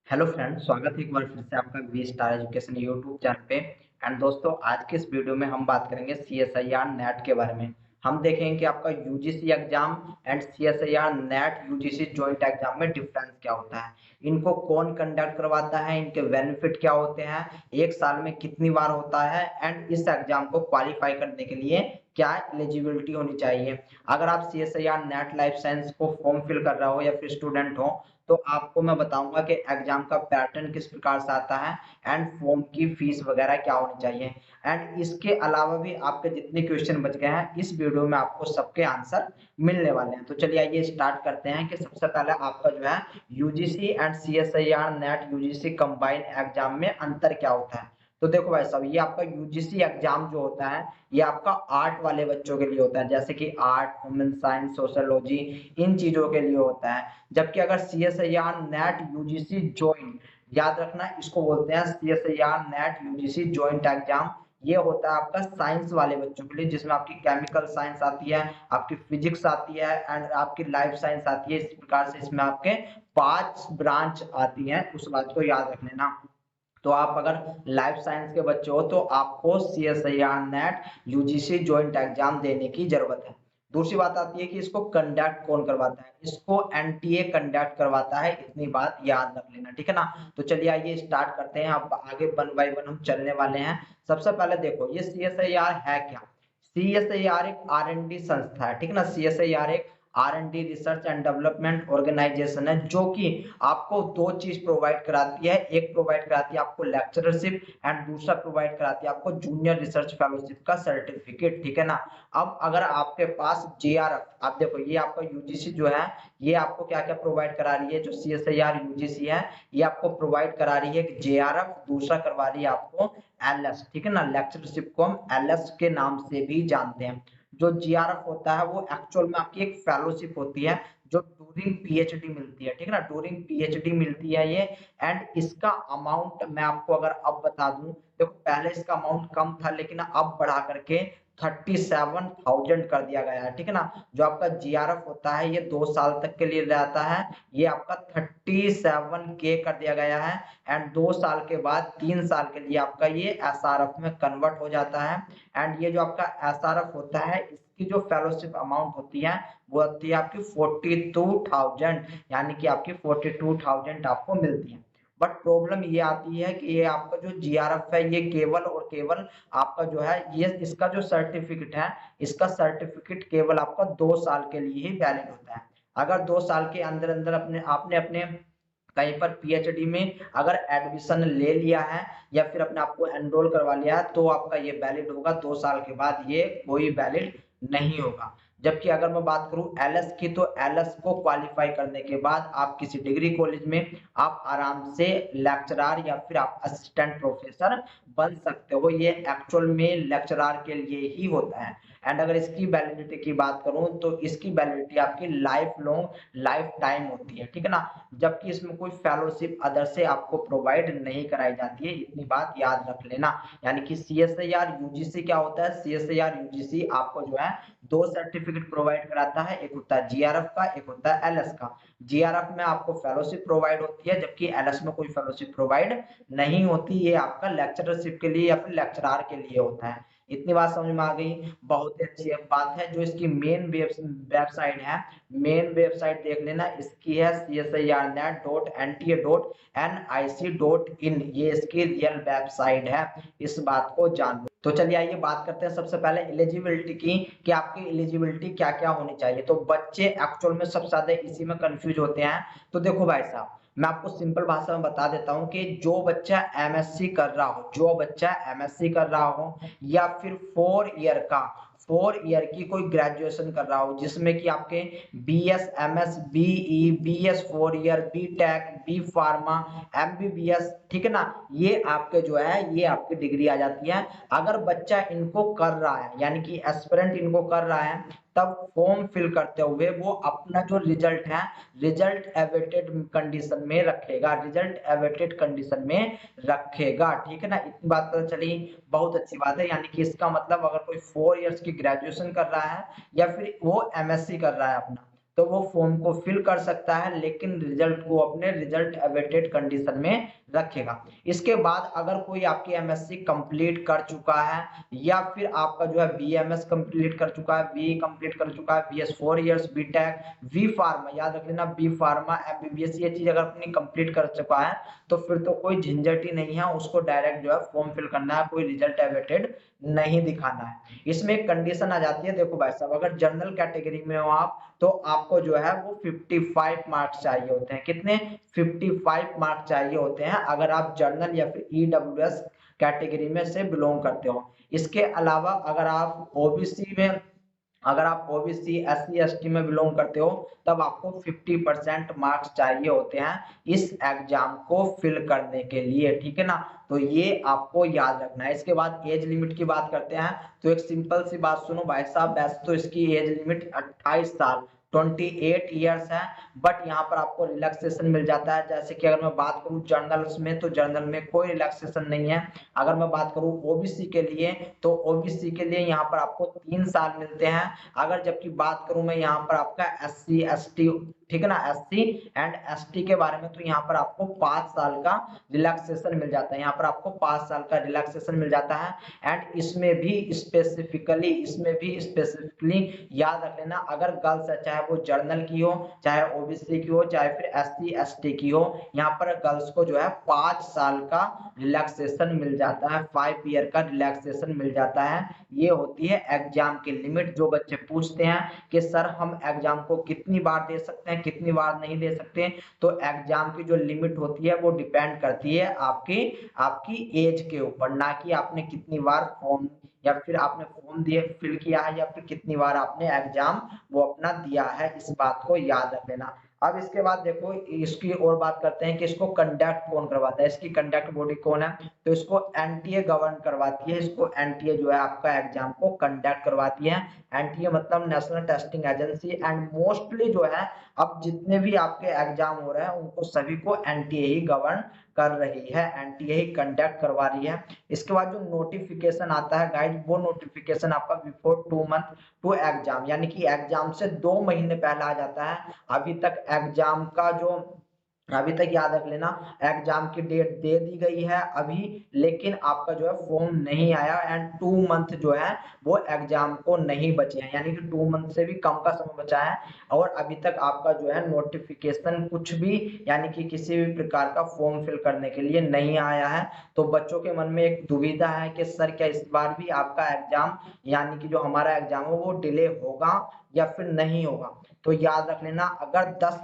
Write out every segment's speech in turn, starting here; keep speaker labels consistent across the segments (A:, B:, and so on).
A: Hello friend, स्वागत है एक बार फिर से आपका V star education YouTube channel पे। एंड दोस्तों, आज के इस वीडियो में हम बात करेंगे सीएसआईआर नेट के बारे में। हम देखेंगे कि आपका UGC exam and CSIR net UGC joint exam में डिफरेंस क्या होता है, इनको कौन कंडक्ट करवाता है, इनके बेनिफिट क्या होते हैं, एक साल में कितनी बार होता है, एंड इस एग्जाम को क्वालिफाई करने के लिए क्या एलिजिबिलिटी होनी चाहिए। अगर आप सीएसआईआर नेट लाइफ साइंस को फॉर्म फिल कर रहे हो या फिर स्टूडेंट हो, तो आपको मैं बताऊंगा कि एग्जाम का पैटर्न किस प्रकार से आता है एंड फॉर्म की फीस वगैरह क्या होनी चाहिए। एंड इसके अलावा भी आपके जितने क्वेश्चन बच गए हैं इस वीडियो में आपको सबके आंसर मिलने वाले हैं। तो चलिए आइए स्टार्ट करते हैं कि सबसे पहले आपका जो है UGC and CSIR net UGC combine exam में अंतर क्या होता है। तो देखो भाई साहब, ये आपका यूजीसी एग्जाम जो होता है ये आपका आर्ट वाले बच्चों के लिए होता है, जैसे कि आर्ट, ह्यूमन साइंस, सोशियोलॉजी, इन चीजों के लिए होता है। जबकि अगर सीएसआईआर नेट यूजीसी ज्वाइंट, याद रखना इसको बोलते हैं CSIR net UGC joint exam, ये होता है आपका साइंस वाले बच्चों के लिए, जिसमें आपकी केमिकल साइंस आती है, आपकी फिजिक्स आती है एंड आपकी लाइफ साइंस आती है। इस प्रकार से इसमें आपके 5 ब्रांच आती हैं, उस बात को याद रख लेना। तो आप अगर लाइफ साइंस के बच्चे हो तो आपको CSIR net UGC joint exam देने की जरूरत है। दूसरी बात आती है कि इसको कंडक्ट कौन करवाता है, इसको एनटीए कंडक्ट करवाता है, इतनी बात याद रख लेना, ठीक है ना। तो चलिए आइए स्टार्ट करते हैं, अब आगे वन बाय वन हम चलने वाले हैं। सबसे पहले देखो ये सीएसआईआर है क्या। सीएसआईआर एक आर&डी संस्था है, ठीक है ना। सीएसआईआर एक आर&डी रिसर्च एंड डेवलपमेंट ऑर्गेनाइजेशन है जो कि आपको दो चीज प्रोवाइड कराती है। एक प्रोवाइड कराती है आपको लेक्चरशिप एंड दूसरा प्रोवाइड कराती है आपको जूनियर रिसर्च फेलोशिप का सर्टिफिकेट, ठीक है ना। अब अगर आपके पास जेआरएफ, आप देखो ये आपका यूजीसी जो है ये आपको क्या क्या प्रोवाइड करा रही है, जो सीएसआईआर यूजीसी है ये आपको प्रोवाइड करा रही है जेआरएफ, दूसरा करवा रही है आपको एलएस, ठीक है ना। लेक्चरशिप को हम एलएस के नाम से भी जानते हैं। जो जीआरएफ होता है वो एक्चुअल में आपकी एक फेलोशिप होती है जो डूरिंग पीएचडी मिलती है, ठीक है ना। डूरिंग पीएचडी मिलती है ये। एंड इसका अमाउंट मैं आपको अगर अब बता दूं, देखो पहले इसका अमाउंट कम था लेकिन अब बढ़ा करके 37,000 कर दिया गया है, ठीक है ना। जो आपका जीआरएफ होता है ये 2 साल तक के लिए रहता है, ये आपका 37K कर दिया गया है। एंड 2 साल के बाद 3 साल के लिए आपका ये एसआरएफ में कन्वर्ट हो जाता है। एंड ये जो आपका एसआरएफ होता है इसकी जो फेलोशिप अमाउंट होती है वो होती है आपकी 42,000, यानी कि आपकी 42,000 आपको मिलती है। बट प्रॉब्लम ये आती है कि ये आपका जो जीआरएफ है ये केवल और केवल आपका जो है ये इसका जो सर्टिफिकेट है, इसका सर्टिफिकेट केवल आपका 2 साल के लिए ही वैलिड होता है। अगर 2 साल के अंदर अंदर अपने आपने अपने कहीं पर पीएचडी में अगर एडमिशन ले लिया है या फिर अपने आप को एनरोल करवा लिया है तो आपका ये वैलिड होगा, 2 साल के बाद ये कोई वैलिड नहीं होगा। जबकि अगर मैं बात करूं एलएस की, तो एलएस को क्वालिफाई करने के बाद आप किसी डिग्री कॉलेज में आप आराम से लेक्चरर या फिर आप असिस्टेंट प्रोफेसर बन सकते हो। ये एक्चुअल में लेक्चरर के लिए ही होता है। एंड अगर इसकी वैलिडिटी की बात करूं तो इसकी वैलिडिटी आपकी लाइफ लॉन्ग लाइफ टाइम होती है, ठीक है ना। जबकि इसमें कोई फेलोशिप अदर से आपको प्रोवाइड नहीं कराई जाती है, इतनी बात याद रख लेना। यानी कि सीएसआईआर यूजीसी क्या होता है, सीएसआईआर यूजीसी आपको जो है दो सर्टिफिकेट प्रोवाइड कराता है, एक होता है जीआरएफ का, एक होता है एलएस का। जीआरएफ में आपको फेलोशिप प्रोवाइड होती है जबकि एलएस में कोई फेलोशिप प्रोवाइड नहीं होती, ये आपका लेक्चरशिप के लिए या फिर लेक्चरर के लिए होता है। इतनी बात समझ में आ गई, बहुत ही अच्छी बात है। जो इसकी मेन वेबसाइट है, मेन वेबसाइट देख लेना, इसकी है csirnet.nta.nic.in, ये इसकी रियल वेबसाइट है, इस बात को जान लो। तो चलिए आइए बात करते हैं सबसे पहले एलिजिबिलिटी की कि आपकी एलिजिबिलिटी क्या क्या होनी चाहिए। तो बच्चे एक्चुअल में सबसे ज्यादा इसी में कंफ्यूज होते हैं। तो देखो भाई साहब, मैं आपको सिंपल भाषा में बता देता हूं कि जो बच्चा एमएससी कर रहा हो, जो बच्चा एमएससी कर रहा हो या फिर 4 ईयर का 4 ईयर की कोई ग्रेजुएशन कर रहा हो, जिसमें कि आपके BS, MS, BE, BS 4 year, BTech, B pharma, MBBS, ठीक है ना, ये आपके जो है ये आपकी डिग्री आ जाती है। अगर बच्चा इनको कर रहा है यानी कि एस्पिरेंट इनको कर रहा है, तब फॉर्म फिल करते हुए वो अपना जो रिजल्ट है रिजल्ट अवेटेड कंडीशन में रखेगा, रिजल्ट अवेटेड कंडीशन में रखेगा, ठीक है ना। इतनी बात पता चली, बहुत अच्छी बात है। यानी कि इसका मतलब अगर कोई 4 ईयर्स की ग्रेजुएशन कर रहा है या फिर वो एमएससी कर रहा है अपना, तो वो फॉर्म को फिल कर सकता है, लेकिन रिजल्ट को अपने रिजल्ट अवेटेड कंडीशन में रखेगा। इसके बाद अगर कोई आपकी एमएससी कंप्लीट कर चुका है या फिर आपका जो है बीएमएस कंप्लीट कर चुका है, बीई कंप्लीट कर चुका है, BS 4 years, BTech, B pharma, याद रख लेना, बी फार्मा, एमबीबीएस, ये चीज अगर अपनी कंप्लीट कर चुका है तो फिर तो कोई झंझट ही नहीं है, उसको डायरेक्ट जो है फॉर्म फिल करना है, कोई रिजल्ट अवेटेड नहीं दिखाना है। इसमें एक कंडीशन आ जाती है, देखो भाई साहब, अगर जनरल कैटेगरी में हो आप तो आपको जो है वो 55 मार्क्स चाहिए होते हैं। कितने? 55 मार्क्स चाहिए होते हैं अगर आप जर्नल या फिर ईडब्ल्यूएस कैटेगरी में से बिलोंग करते हो। इसके अलावा अगर आप ओबीसी एससी एसटी में बिलोंग करते हो तब आपको 50% मार्क्स चाहिए होते हैं इस एग्जाम को फिल करने के लिए, ठीक है ना। तो ये आपको याद रखना है। इसके बाद एज लिमिट की बात करते हैं, तो एक सिंपल सी बात सुनो भाई साहब, वैसे तो इसकी एज लिमिट 28 साल 28 ईयर्स है, बट यहाँ पर आपको रिलैक्सेशन मिल जाता है। जैसे कि अगर मैं बात करूँ जर्नल्स में, तो जर्नल में कोई रिलैक्सेशन नहीं है। अगर मैं बात करूँ ओबीसी के लिए, तो ओबीसी के लिए यहाँ पर आपको 3 साल मिलते हैं। अगर जबकि बात करूँ मैं यहाँ पर आपका एससी एसटी, ठीक है ना, एससी एंड एसटी के बारे में, तो यहाँ पर आपको 5 साल का रिलैक्सेशन मिल जाता है। यहाँ पर आपको 5 साल का रिलैक्सेशन मिल जाता है। एंड इसमें भी स्पेसिफिकली याद रख लेना, अगर गर्ल्स है, चाहे वो जर्नल की हो, चाहे ओबीसी की हो, चाहे फिर एससी एसटी की हो, यहाँ पर गर्ल्स को जो है 5 साल का रिलैक्सेशन मिल जाता है, 5 ईयर का रिलैक्सेशन मिल जाता है। ये होती है एग्जाम की लिमिट। जो बच्चे पूछते हैं कि सर हम एग्जाम को कितनी बार दे सकते हैं, कितनी बार नहीं दे सकते, तो एग्जाम की जो लिमिट होती है वो डिपेंड करती है आपकी आपकी एज के ऊपर, ना कि आपने कितनी बार फॉर्म या फिर आपने फॉर्म दिए फिल किया है या फिर कितनी बार आपने एग्जाम वो अपना दिया है। इस बात को याद रख लेना। अब इसके बाद देखो इसकी और बात करते हैं कि इसको कंडक्ट कौन करवाता है, इसकी कंडक्ट बॉडी कौन है, तो इसको एनटीए गवर्न करवाती है। इसको एनटीए जो है आपका एग्जाम को कंडक्ट करवाती है। एनटीए मतलब national testing agency. And mostly जो है अब जितने भी आपके एग्जाम हो रहे हैं उनको सभी को एनटीए ही गवर्न कर रही है, एनटीए ही कंडक्ट करवा रही है। इसके बाद जो नोटिफिकेशन आता है गाइड, वो नोटिफिकेशन आपका बिफोर 2 मंथ टू एग्जाम, यानी कि एग्जाम से 2 महीने पहले आ जाता है। अभी तक एग्जाम का जो अभी तक याद रख लेना, एग्जाम की डेट दे दी गई है अभी, लेकिन आपका जो है फॉर्म नहीं आया। एंड 2 मंथ जो है वो एग्जाम को नहीं बचे हैं, यानी कि 2 मंथ से भी कम का समय बचा है और अभी तक आपका जो है नोटिफिकेशन कुछ भी, यानी कि किसी भी प्रकार का फॉर्म फिल करने के लिए नहीं आया है। तो बच्चों के मन में एक दुविधा है कि सर क्या इस बार भी आपका एग्जाम, यानी कि जो हमारा एग्जाम है वो डिले होगा या फिर नहीं होगा। तो याद रख लेना, अगर 10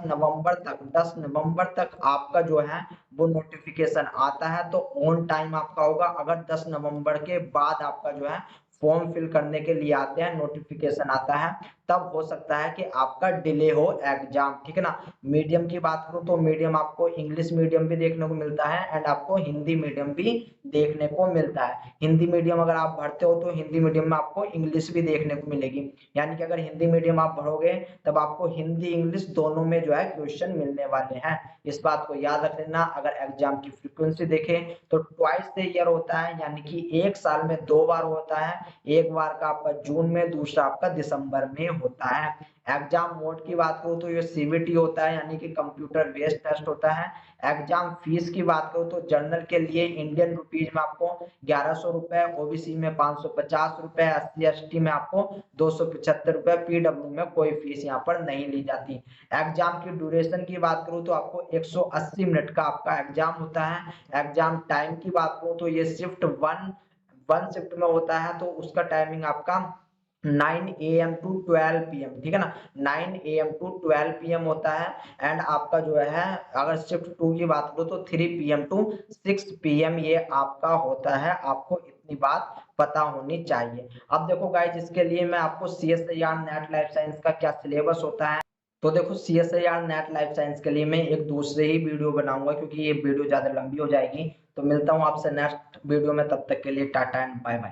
A: नवंबर तक आपका जो है वो नोटिफिकेशन आता है तो ऑन टाइम आपका होगा। अगर 10 नवंबर के बाद आपका जो है फॉर्म फिल करने के लिए आते हैं, नोटिफिकेशन आता है, तब हो सकता है कि आपका डिले हो एग्जाम, ठीक है ना। मीडियम की बात करूं तो मीडियम आपको इंग्लिश मीडियम भी देखने को मिलता है एंड आपको हिंदी मीडियम भी देखने को मिलता है। हिंदी मीडियम अगर आप भरते हो तो हिंदी मीडियम में आपको इंग्लिश भी देखने को मिलेगी, यानी कि अगर हिंदी मीडियम आप भरोगे तब आपको हिंदी इंग्लिश दोनों में जो है क्वेश्चन मिलने वाले हैं। इस बात को याद रख लेना। अगर एग्जाम की फ्रीक्वेंसी देखें तो ट्वाइस ए ईयर होता है, यानी कि एक साल में 2 बार होता है। एक बार का आपका जून में, दूसरा आपका दिसंबर में होता है। एग्जाम मोड की बात करूं तो ये सीबीटी होता है, यानी कि कंप्यूटर बेस्ड टेस्ट होता है। एग्जाम फीस की बात करूं तो जनरल के लिए इंडियन रुपीज में आपको 1100 रुपए, ओबीसी में 550 रुपए, एससी एसटी में आपको 275 रुपए, पीडब्ल्यू में कोई फीस यहाँ पर नहीं ली जाती। एग्जाम की ड्यूरेशन की बात करूं तो आपको 180 मिनट का आपका एग्जाम होता है। एग्जाम टाइम की बात करूं तो ये शिफ्ट वन शिफ्ट में होता है, तो उसका टाइमिंग आपका 9 AM टू 12 PM, ठीक है ना, 9 AM टू 12 PM होता है। एंड आपका जो है अगर शिफ्ट 2 की बात करो तो 3 PM टू 6 PM ये आपका होता है। आपको इतनी बात पता होनी चाहिए। अब देखो गाइस, इसके लिए मैं आपको CSIR नेट लाइफ साइंस का क्या सिलेबस होता है, तो देखो CSIR नेट लाइफ साइंस के लिए मैं एक दूसरे ही वीडियो बनाऊंगा, क्योंकि ये वीडियो ज्यादा लंबी हो जाएगी। तो मिलता हूँ आपसे नेक्स्ट वीडियो में, तब तक के लिए टाटा एंड बाय बाय।